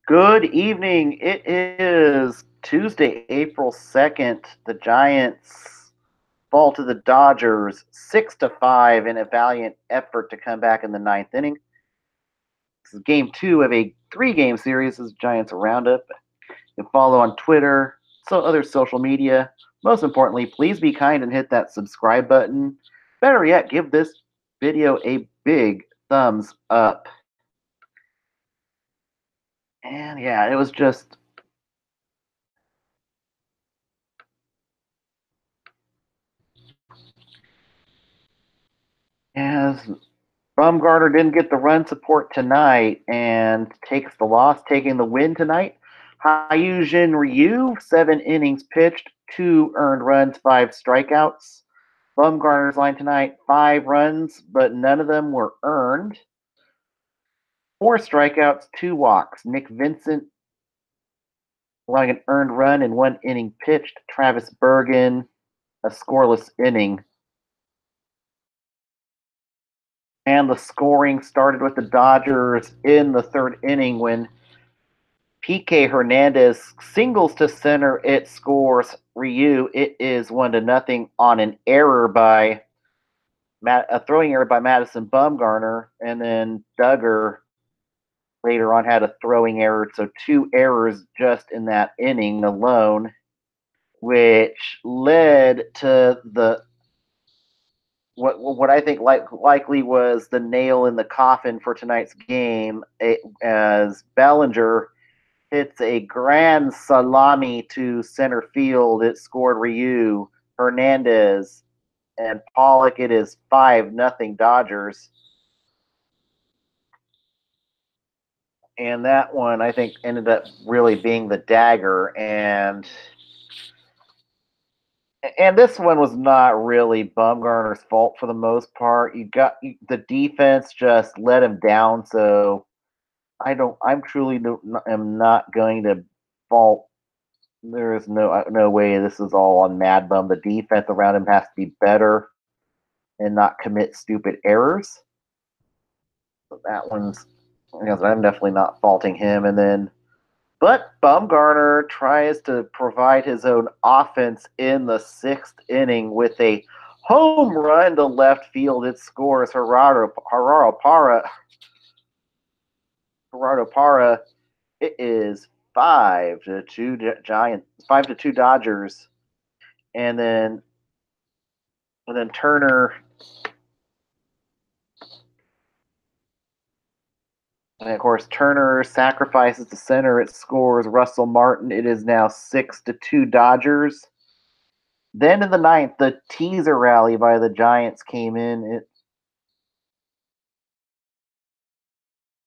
Good evening. It is Tuesday, April 2nd. The Giants fall to the Dodgers 6-5 in a valiant effort to come back in the ninth inning. This is game two of a three-game series. This is Giants Roundup. You can follow on Twitter, other social media. Most importantly, please be kind and hit that subscribe button. Better yet, give this video a big thumbs up. And yeah, it was just as Bumgarner didn't get the run support tonight and takes the loss, taking the win tonight. Hyujin Ryu, 7 innings pitched, 2 earned runs, 5 strikeouts. Bumgarner's line tonight, 5 runs, but none of them were earned. 4 strikeouts, 2 walks. Nick Vincent allowing an earned run in 1 inning pitched. Travis Bergen, a scoreless inning. And the scoring started with the Dodgers in the third inning when PK Hernandez singles to center. It scores Ryu. It is 1-0 on an error by a throwing error by Madison Bumgarner, and then Duggar later on had a throwing error. So 2 errors just in that inning alone, which led to the what I think likely was the nail in the coffin for tonight's game, as Bellinger hits a grand salami to center field. It scored Ryu, Hernandez, and Pollock. It is 5-0 Dodgers. And that one, I think, ended up really being the dagger. And this one was not really Bumgarner's fault for the most part. The defense just let him down. So I'm truly am not going to fault. There is no way this is all on Mad Bum. The defense around him has to be better and not commit stupid errors. So that one's, I'm definitely not faulting him. But Bumgarner tries to provide his own offense in the sixth inning with a home run to left field. It scores Gerardo Parra. It is 5-2 Giants, 5-2 Dodgers, and then Turner. And of course, Turner sacrifices the center. It scores Russell Martin. It is now 6-2 Dodgers. Then in the ninth, the teaser rally by the Giants came in.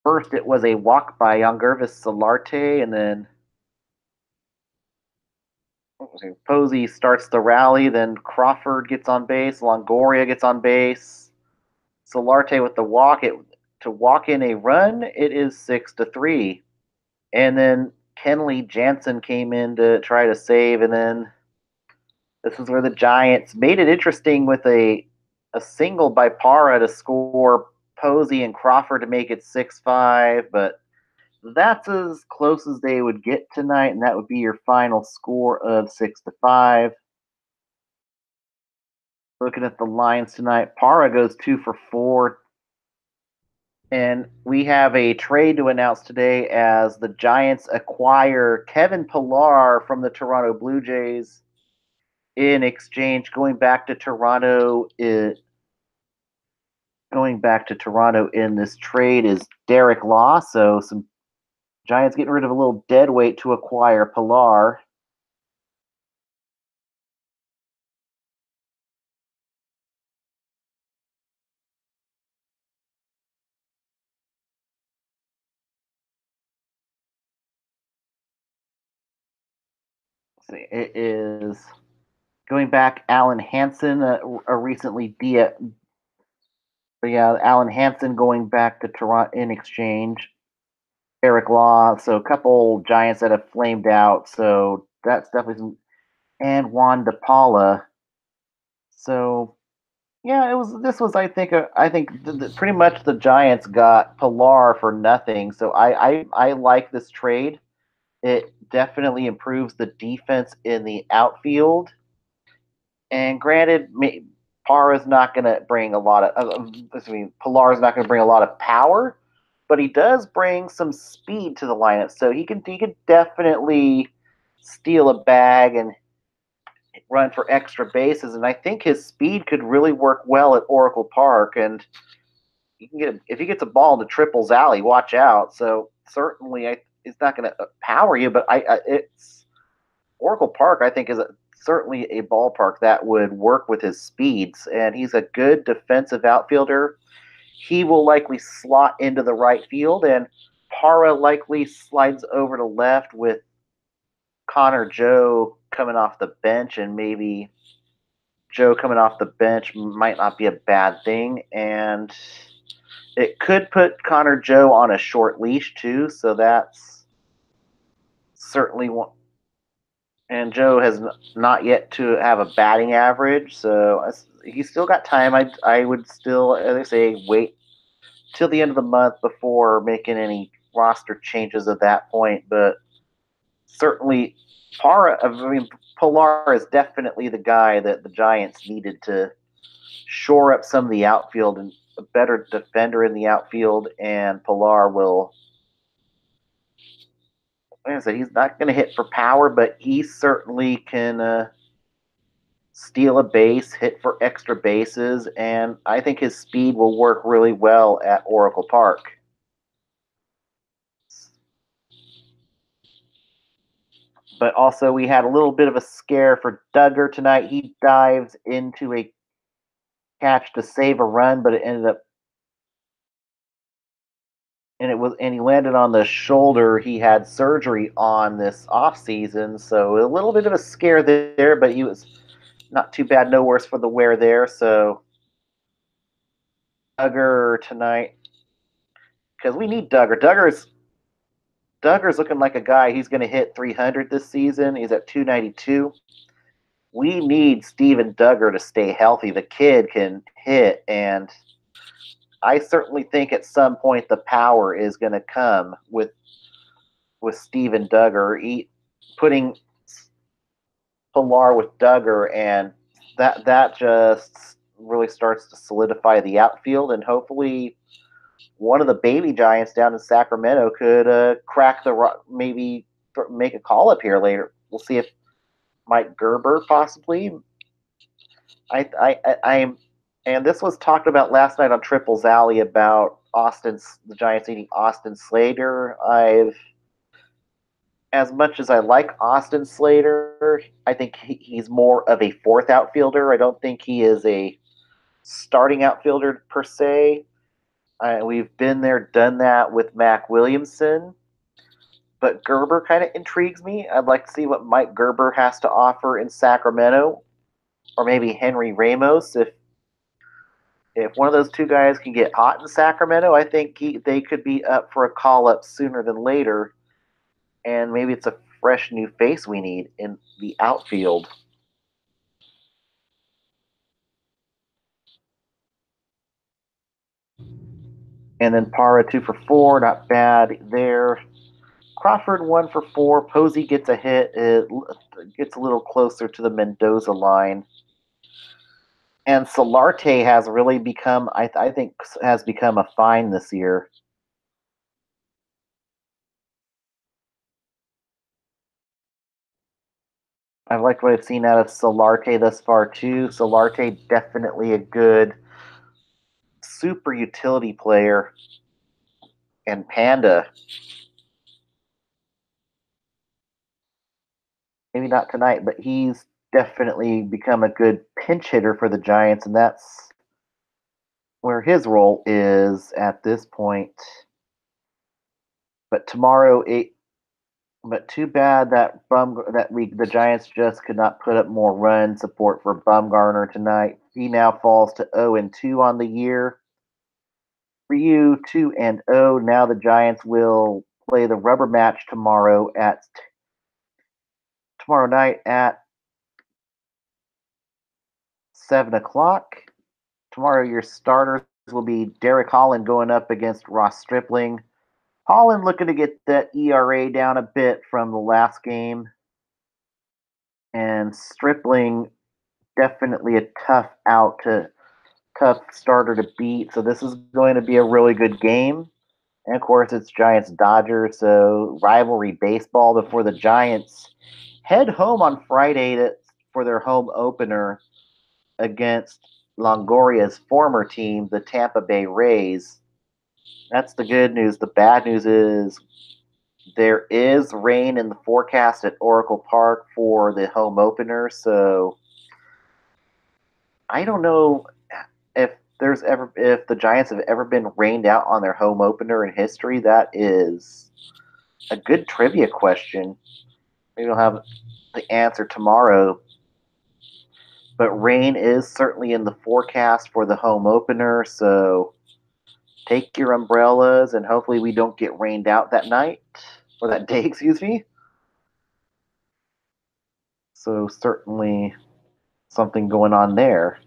First, it was a walk by Yangervis Solarte, and then Posey starts the rally. Then Crawford gets on base. Longoria gets on base. Solarte with the walk. To walk in a run, it is 6-3. And then Kenley Jansen came in to try to save, and then this is where the Giants made it interesting with a single by Parra to score Posey and Crawford to make it 6-5, but that's as close as they would get tonight, and that would be your final score of 6-5. Looking at the lines tonight, Parra goes 2-for-4. And we have a trade to announce today as the Giants acquire Kevin Pillar from the Toronto Blue Jays. In exchange, going back to Toronto in this trade is Derek Law. So some Giants getting rid of a little dead weight to acquire Pillar. It is going back Alan Hansen, recently Alan Hansen going back to Toronto in exchange. Eric Law, so a couple Giants that have flamed out, so that's definitely some, and Juan DePaula. So Yeah, it was. This was, I think, pretty much the Giants got Pilar for nothing. So I like this trade. It definitely improves the defense in the outfield. And granted, Parra's not going to bring a lot of. Pilar's not going to bring a lot of power, but he does bring some speed to the lineup. So he can definitely steal a bag and run for extra bases. And I think his speed could really work well at Oracle Park. And you can get if he gets a ball into Triples Alley, watch out. So certainly, it's not going to power you, but it's Oracle Park. I think is certainly a ballpark that would work with his speeds, and he's a good defensive outfielder. He will likely slot into the right field, and Para likely slides over to left with Connor Joe coming off the bench, and maybe Joe coming off the bench might not be a bad thing, and it could put Connor Joe on a short leash too, so that's certainly one. And Joe has not yet to have a batting average, so he's still got time. I would still, as I say, wait till the end of the month before making any roster changes at that point. But certainly, Pilar is definitely the guy that the Giants needed to shore up some of the outfield and a better defender in the outfield. And Pilar will, like I said, he's not going to hit for power, but he certainly can steal a base, hit for extra bases, and I think his speed will work really well at Oracle Park. But also, we had a little bit of a scare for Duggar tonight. He dives into a catch to save a run, but it ended up and he landed on the shoulder he had surgery on this off season, so a little bit of a scare there, but he was not too bad, no worse for the wear there. So Duggar tonight, because we need Duggar. Duggar's looking like a guy. He's going to hit 300 this season. He's at 292. We need Steven Duggar to stay healthy. The kid can hit, and I certainly think at some point the power is going to come with Steven Duggar. Putting Pilar with Duggar, and that just really starts to solidify the outfield, and hopefully one of the baby Giants down in Sacramento could crack maybe make a call up here later. We'll see if Mike Gerber possibly. I'm, and this was talked about last night on Triples Alley about the Giants needing Austin Slater. As much as I like Austin Slater, I think he's more of a fourth outfielder. I don't think he is a starting outfielder per se. We've been there, done that with Mac Williamson. But Gerber kind of intrigues me. I'd like to see what Mike Gerber has to offer in Sacramento, or maybe Henry Ramos. If one of those two guys can get hot in Sacramento, I think they could be up for a call up sooner than later. And maybe it's a fresh new face we need in the outfield. And then Para 2 for 4, not bad there. Crawford 1 for 4. Posey gets a hit. It gets a little closer to the Mendoza line. And Solarte has really become, I think, has become a find this year. I've liked what I've seen out of Solarte thus far too. Solarte definitely a good super utility player. And Panda, maybe not tonight, but he's definitely become a good pinch hitter for the Giants, and that's where his role is at this point. But tomorrow, but too bad that the Giants just could not put up more run support for Bumgarner tonight. He now falls to 0-2 on the year. For you, 2-0. Now the Giants will play the rubber match tomorrow night at 7 o'clock. Tomorrow, your starters will be Derek Holland going up against Ross Stripling. Holland looking to get that ERA down a bit from the last game, and Stripling definitely a tough starter to beat. So this is going to be a really good game. And of course, it's Giants Dodgers, so rivalry baseball before the Giants head home on Friday for their home opener against Longoria's former team, the Tampa Bay Rays. That's the good news. The bad news is there is rain in the forecast at Oracle Park for the home opener, so I don't know if if the Giants have ever been rained out on their home opener in history. That is a good trivia question. Maybe we'll have the answer tomorrow. But rain is certainly in the forecast for the home opener, so take your umbrellas and hopefully we don't get rained out that night or that day, excuse me. So certainly something going on there.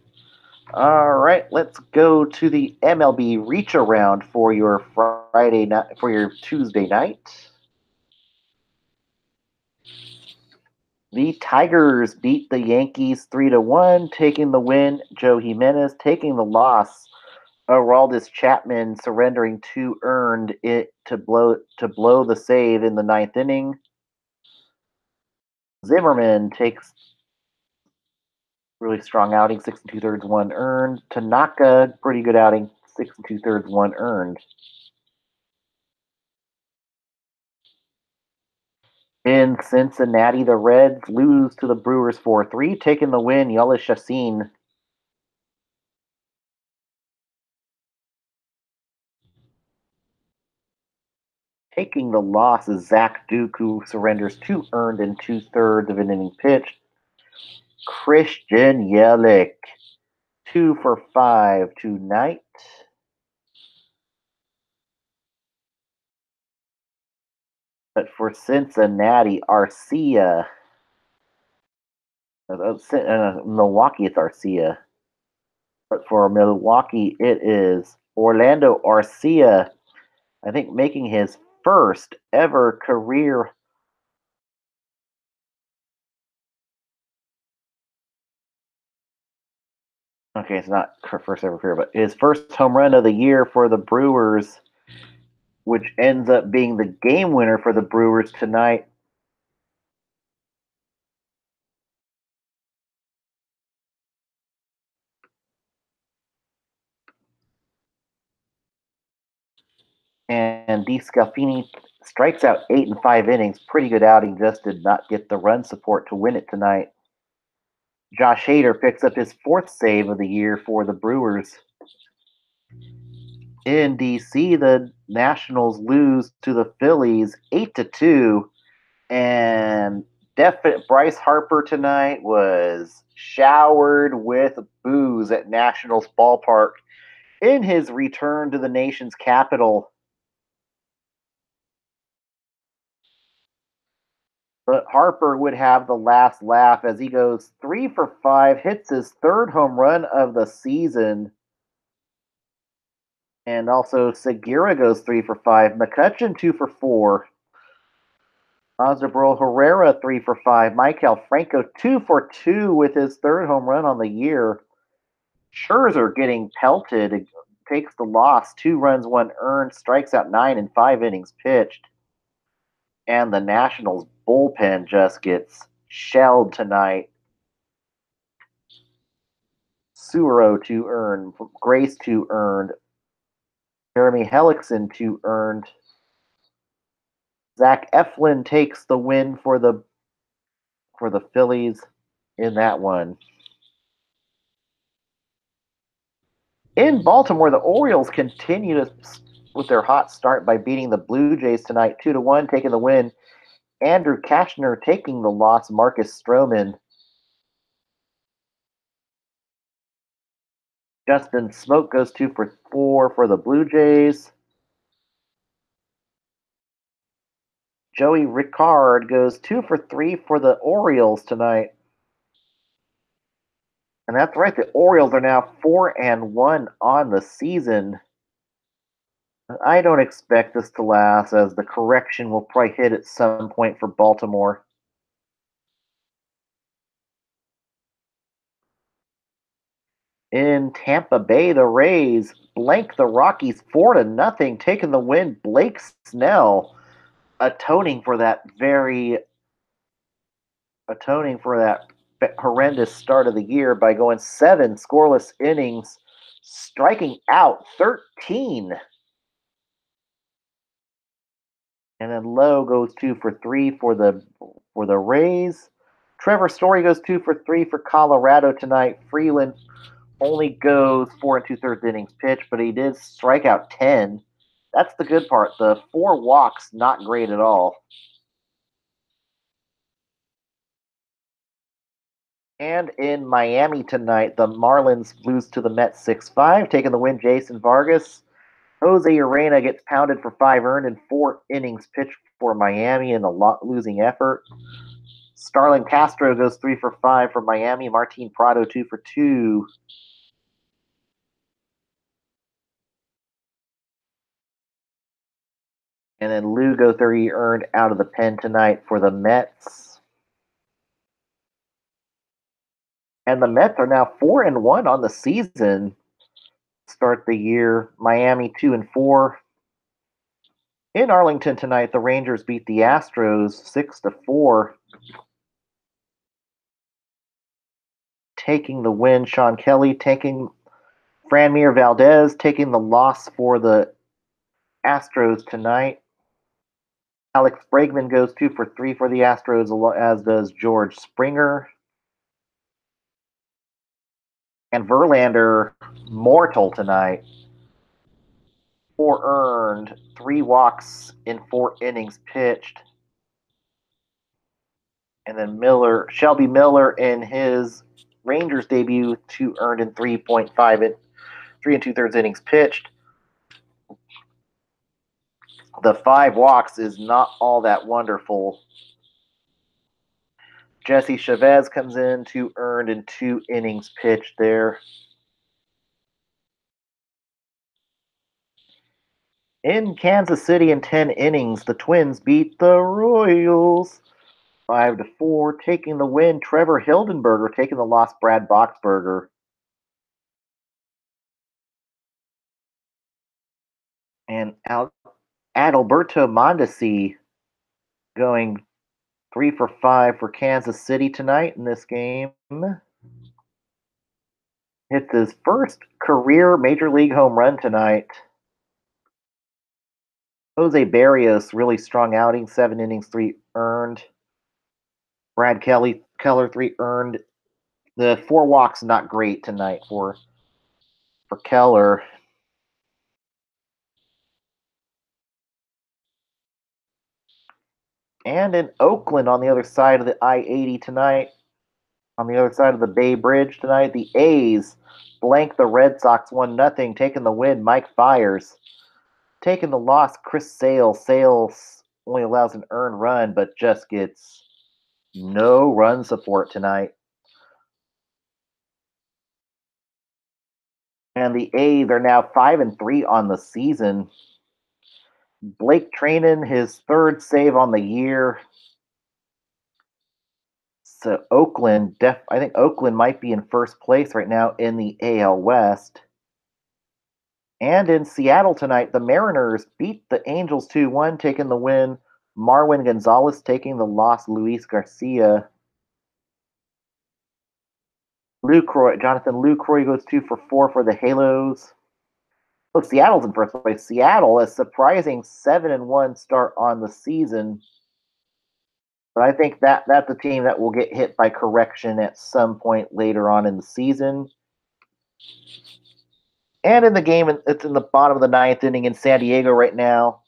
All right, let's go to the MLB reach around for your Friday night for your Tuesday night. The Tigers beat the Yankees 3-1, taking the win. Joe Jimenez taking the loss. Aroldis Chapman surrendering 2 earned it to blow the save in the ninth inning. Zimmerman takes really strong outing, 6 and 2/3, 1 earned. Tanaka, pretty good outing, 6 and 2/3, 1 earned. In Cincinnati, the Reds lose to the Brewers 4-3, taking the win. Yolis Chassin. Taking the loss is Zach Duke, who surrenders 2 earned and 2/3 of an inning pitched. Christian Yelich, 2 for 5 tonight. But for Cincinnati, Arcia. Milwaukee, it's Arcia. But for Milwaukee, it is Orlando Arcia, I think making his first ever career. Okay, it's not first ever career, but his first home run of the year for the Brewers, which ends up being the game winner for the Brewers tonight. And DeScalfini strikes out 8 in 5 innings. Pretty good outing, just did not get the run support to win it tonight. Josh Hader picks up his 4th save of the year for the Brewers. In DC, the Nationals lose to the Phillies 8-2, and definite Bryce Harper tonight was showered with boos at Nationals ballpark in his return to the nation's capital. But Harper would have the last laugh as he goes 3 for 5, hits his 3rd home run of the season. And also Segura goes 3 for 5, McCutcheon 2 for 4. Osvaldo Herrera 3 for 5, Maikel Franco 2 for 2 with his 3rd home run on the year. Scherzer getting pelted, takes the loss, 2 runs, 1 earned, strikes out 9 in 5 innings pitched. And the Nationals bullpen just gets shelled tonight. Suero 2 earned, Grace 2 earned, Jeremy Hellickson 2 earned. Zach Eflin takes the win for the Phillies in that one. In Baltimore, the Orioles continue with their hot start by beating the Blue Jays tonight 2-1, taking the win. Andrew Kashner taking the loss. Marcus Stroman. Justin Smoke goes 2 for 4 for the Blue Jays. Joey Ricard goes 2 for 3 for the Orioles tonight. And that's right. The Orioles are now 4-1 on the season. I don't expect this to last, as the correction will probably hit at some point for Baltimore. In Tampa Bay, the Rays blank the Rockies 4-0, taking the win. Blake Snell atoning for that horrendous start of the year by going 7 scoreless innings, striking out 13. And then Lowe goes 2 for 3 for the Rays. Trevor Story goes 2 for 3 for Colorado tonight. Freeland only goes 4 2/3 innings pitched, but he did strike out 10. That's the good part. The 4 walks, not great at all. And in Miami tonight, the Marlins lose to the Mets 6-5, taking the win. Jason Vargas. Jose Urena gets pounded for 5 earned in 4 innings pitched for Miami in a losing effort. Starlin Castro goes 3 for 5 for Miami. Martin Prado 2 for 2. And then Lugo 30 earned out of the pen tonight for the Mets. And the Mets are now 4-1 on the season. Start the year. Miami 2-4. In Arlington tonight, the Rangers beat the Astros 6-4. Taking the win, Sean Kelly taking Franmir Valdez taking the loss for the Astros tonight. Alex Bregman goes 2 for 3 for the Astros, as does George Springer. And Verlander, mortal tonight. 4 earned, 3 walks in 4 innings pitched. And then Shelby Miller in his Rangers debut, 2 earned in 3.5 in 3 2/3 innings pitched. The 5 walks is not all that wonderful. Jesse Chavez comes in, 2 earned in 2 innings pitched there. In Kansas City in 10 innings, the Twins beat the Royals 5-4, taking the win. Trevor Hildenberger taking the loss. Brad Boxberger. And Adalberto Mondesi going 3-for-5 for Kansas City tonight in this game. Hits his first career Major League home run tonight. Jose Barrios, really strong outing, 7 innings, 3 earned. Brad Keller, 3 earned. The 4 walks, not great tonight for Keller. And in Oakland, on the other side of the I-80 tonight, on the other side of the Bay Bridge tonight, the A's blank the Red Sox 1-0, taking the win. Mike Fiers. Taking the loss, Chris Sale. Sales only allows an earned run, but just gets no run support tonight. And the A's are now 5-3 on the season. Blake Treinen, his 3rd save on the year. So I think Oakland might be in first place right now in the AL West. And in Seattle tonight, the Mariners beat the Angels 2-1, taking the win. Marwin Gonzalez taking the loss. Luis Garcia. Jonathan Lucroy goes 2-for-4 for the Halos. Look, Seattle's in first place. Seattle, a surprising 7-1 start on the season. But I think that's a team that will get hit by correction at some point later on in the season. And in the game, it's in the bottom of the 9th inning in San Diego right now.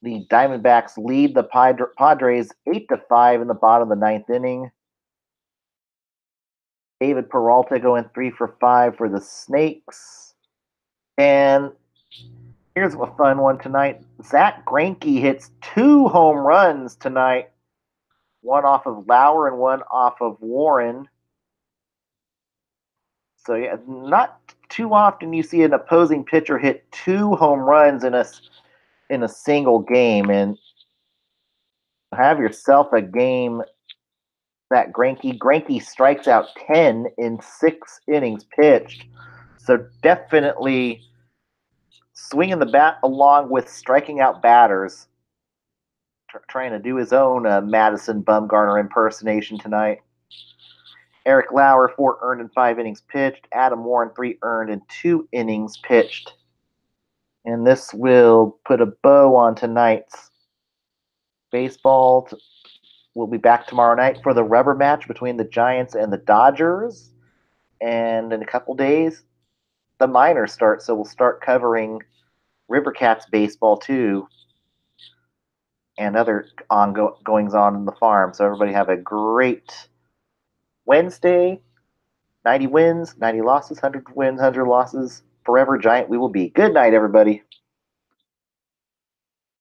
The Diamondbacks lead the Padres 8-5 in the bottom of the 9th inning. David Peralta going 3-for-5 for the Snakes. And here's a fun one tonight. Zach Greinke hits 2 home runs tonight. One off of Lauer and one off of Warren. So yeah, not too often you see an opposing pitcher hit 2 home runs in a single game, and have yourself a game that Greinke strikes out 10 in 6 innings pitched. So definitely swinging the bat along with striking out batters, trying to do his own Madison Bumgarner impersonation tonight. Eric Lauer, 4 earned in 5 innings pitched. Adam Warren, 3 earned in 2 innings pitched. And this will put a bow on tonight's baseball. We'll be back tomorrow night for the rubber match between the Giants and the Dodgers. And in a couple days, the minors start. So we'll start covering River Cats baseball too, and other ongoings on in the farm. So everybody have a great Wednesday. 90 wins, 90 losses, 100 wins, 100 losses. Forever Giant we will be. Good night, everybody.